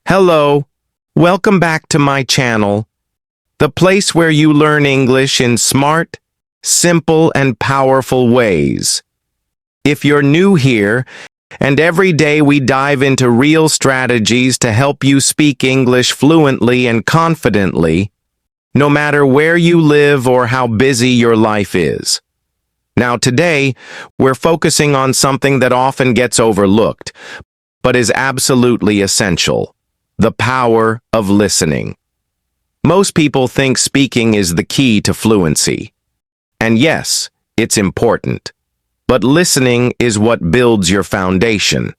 Hello, welcome back to my channel, the place where you learn English in smart, simple, and powerful ways. If you're new here, and every day we dive into real strategies to help you speak English fluently and confidently, no matter where you live or how busy your life is. Now today, we're focusing on something that often gets overlooked, but is absolutely essential. The power of listening. Most people think speaking is the key to fluency. And yes, it's important. But listening is what builds your foundation.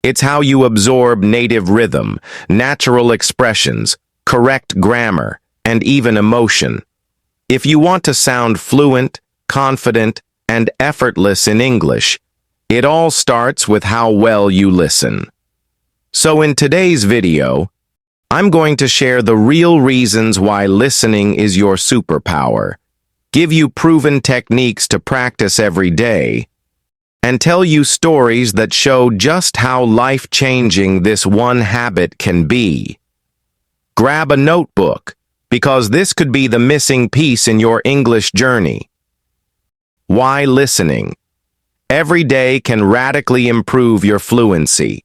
It's how you absorb native rhythm, natural expressions, correct grammar, and even emotion. If you want to sound fluent, confident, and effortless in English, it all starts with how well you listen. So in today's video, I'm going to share the real reasons why listening is your superpower, give you proven techniques to practice every day, and tell you stories that show just how life-changing this one habit can be. Grab a notebook, because this could be the missing piece in your English journey. Why listening? Every day can radically improve your fluency.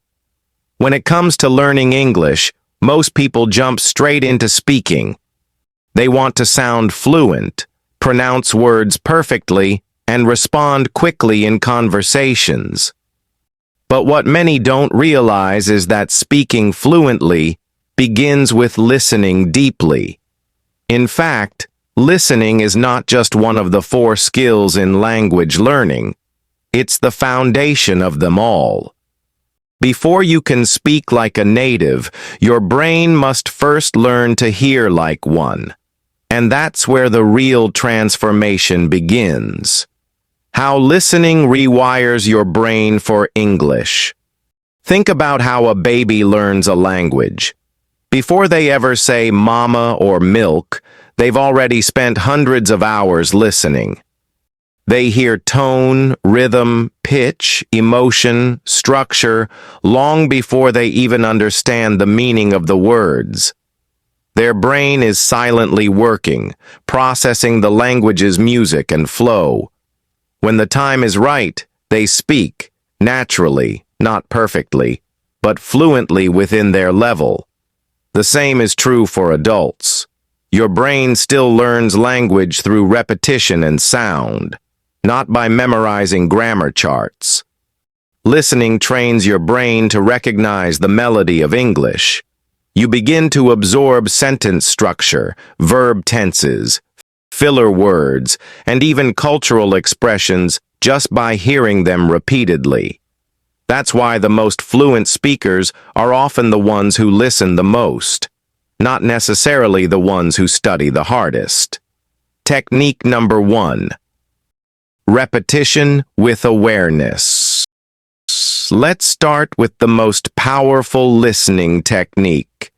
When it comes to learning English, most people jump straight into speaking. They want to sound fluent, pronounce words perfectly, and respond quickly in conversations. But what many don't realize is that speaking fluently begins with listening deeply. In fact, listening is not just one of the 4 skills in language learning. It's the foundation of them all. Before you can speak like a native, your brain must first learn to hear like one. And that's where the real transformation begins. How listening rewires your brain for English. Think about how a baby learns a language. Before they ever say mama or milk, they've already spent hundreds of hours listening. They hear tone, rhythm, pitch, emotion, structure, long before they even understand the meaning of the words. Their brain is silently working, processing the language's music and flow. When the time is right, they speak, naturally, not perfectly, but fluently within their level. The same is true for adults. Your brain still learns language through repetition and sound, not by memorizing grammar charts. Listening trains your brain to recognize the melody of English. You begin to absorb sentence structure, verb tenses, filler words, and even cultural expressions just by hearing them repeatedly. That's why the most fluent speakers are often the ones who listen the most, not necessarily the ones who study the hardest. Technique number 1. Repetition with awareness. Let's start with the most powerful listening technique.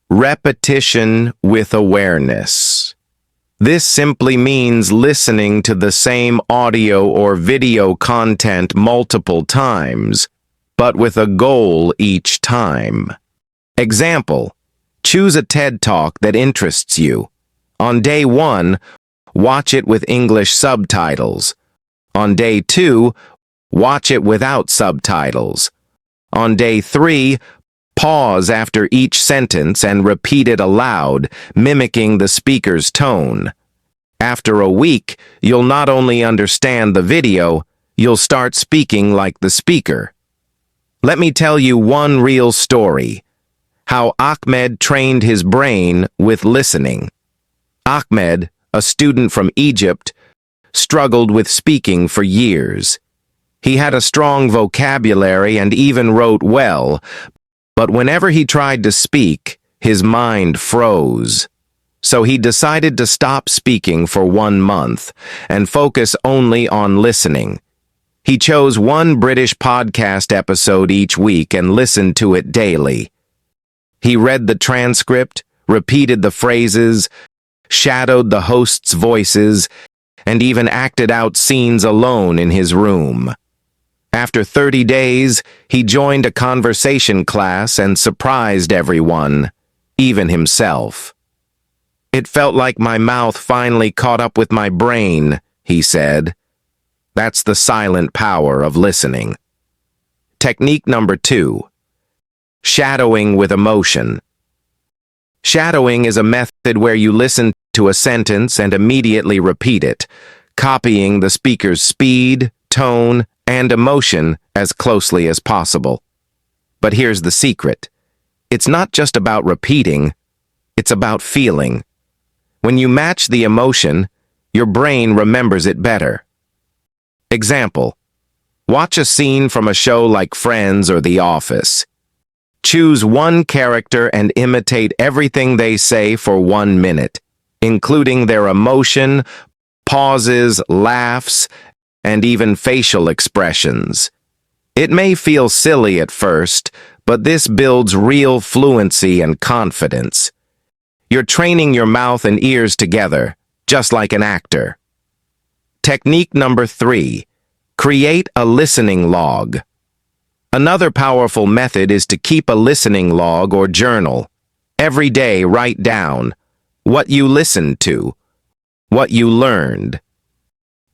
Repetition with awareness. This simply means listening to the same audio or video content multiple times, but with a goal each time. Example: choose a TED Talk that interests you. On day 1, watch it with English subtitles. On day 2, watch it without subtitles. On day 3, pause after each sentence and repeat it aloud, mimicking the speaker's tone. After a week, you'll not only understand the video, you'll start speaking like the speaker. Let me tell you one real story. How Ahmed trained his brain with listening. Ahmed, a student from Egypt, struggled with speaking for years. He had a strong vocabulary and even wrote well, but whenever he tried to speak, his mind froze. So he decided to stop speaking for 1 month and focus only on listening. He chose one British podcast episode each week and listened to it daily. He read the transcript, repeated the phrases, shadowed the hosts' voices, and even acted out scenes alone in his room. After 30 days, he joined a conversation class and surprised everyone, even himself. "It felt like my mouth finally caught up with my brain," he said. That's the silent power of listening. Technique number 2. Shadowing with emotion. Shadowing is a method where you listen to a sentence and immediately repeat it, copying the speaker's speed, tone, and emotion as closely as possible. But here's the secret. It's not just about repeating, it's about feeling. When you match the emotion, your brain remembers it better. Example: watch a scene from a show like Friends or The Office. Choose one character and imitate everything they say for 1 minute, including their emotion, pauses, laughs, and even facial expressions. It may feel silly at first, but this builds real fluency and confidence. You're training your mouth and ears together, just like an actor. Technique number 3. Create a listening log. Another powerful method is to keep a listening log or journal. Every day, write down what you listened to, what you learned,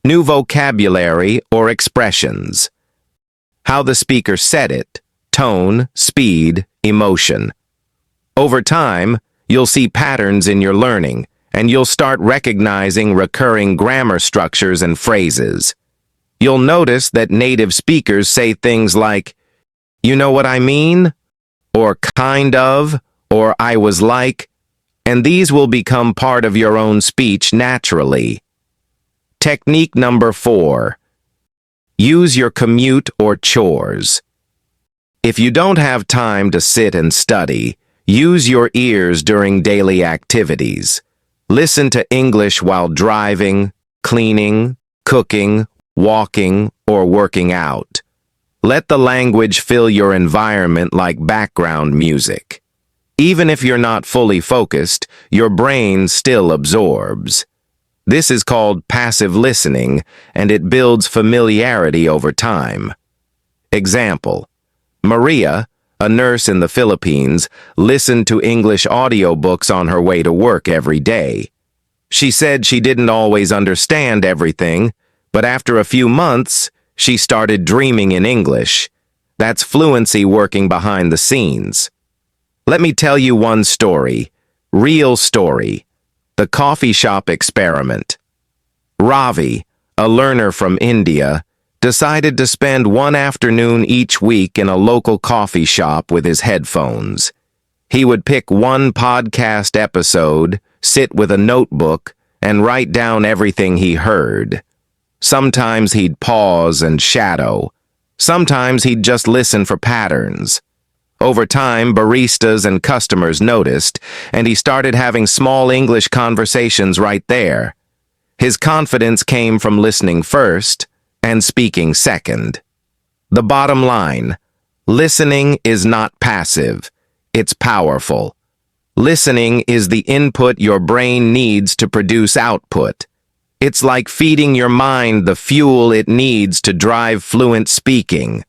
new vocabulary or expressions, how the speaker said it, tone, speed, emotion. Over time, you'll see patterns in your learning, and you'll start recognizing recurring grammar structures and phrases. You'll notice that native speakers say things like, "You know what I mean?" or "kind of," or "I was like," and these will become part of your own speech naturally. Technique number 4. Use your commute or chores. If you don't have time to sit and study, use your ears during daily activities. Listen to English while driving, cleaning, cooking, walking, or working out. Let the language fill your environment like background music. Even if you're not fully focused, your brain still absorbs. This is called passive listening, and it builds familiarity over time. Example: Maria, a nurse in the Philippines, listened to English audiobooks on her way to work every day. She said she didn't always understand everything, but after a few months, she started dreaming in English. That's fluency working behind the scenes. Let me tell you one story. Real story. The coffee shop experiment. Ravi, a learner from India, decided to spend one afternoon each week in a local coffee shop with his headphones. He would pick one podcast episode, sit with a notebook, and write down everything he heard. Sometimes he'd pause and shadow. Sometimes he'd just listen for patterns. Over time, baristas and customers noticed, and he started having small English conversations right there. His confidence came from listening first and speaking second. The bottom line: listening is not passive. It's powerful. Listening is the input your brain needs to produce output. It's like feeding your mind the fuel it needs to drive fluent speaking.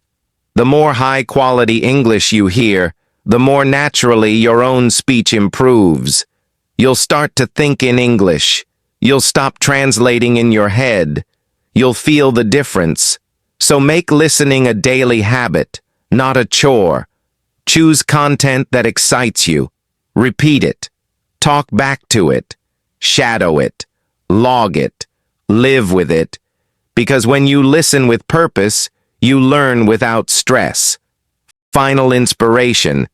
The more high-quality English you hear, the more naturally your own speech improves. You'll start to think in English. You'll stop translating in your head. You'll feel the difference. So make listening a daily habit, not a chore. Choose content that excites you. Repeat it. Talk back to it. Shadow it. Log it. Live with it. Because when you listen with purpose, you learn without stress. Final inspiration.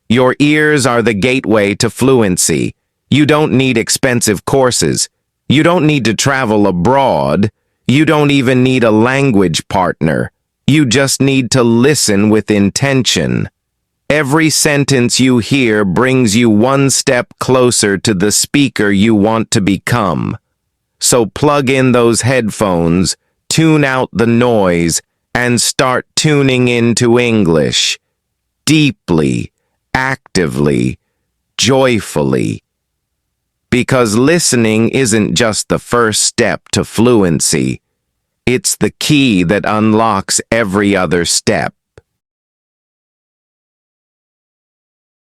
Your ears are the gateway to fluency. You don't need expensive courses. You don't need to travel abroad. You don't even need a language partner. You just need to listen with intention. Every sentence you hear brings you one step closer to the speaker you want to become. So plug in those headphones, tune out the noise, and start tuning into English. Deeply, actively, joyfully. Because listening isn't just the first step to fluency. It's the key that unlocks every other step.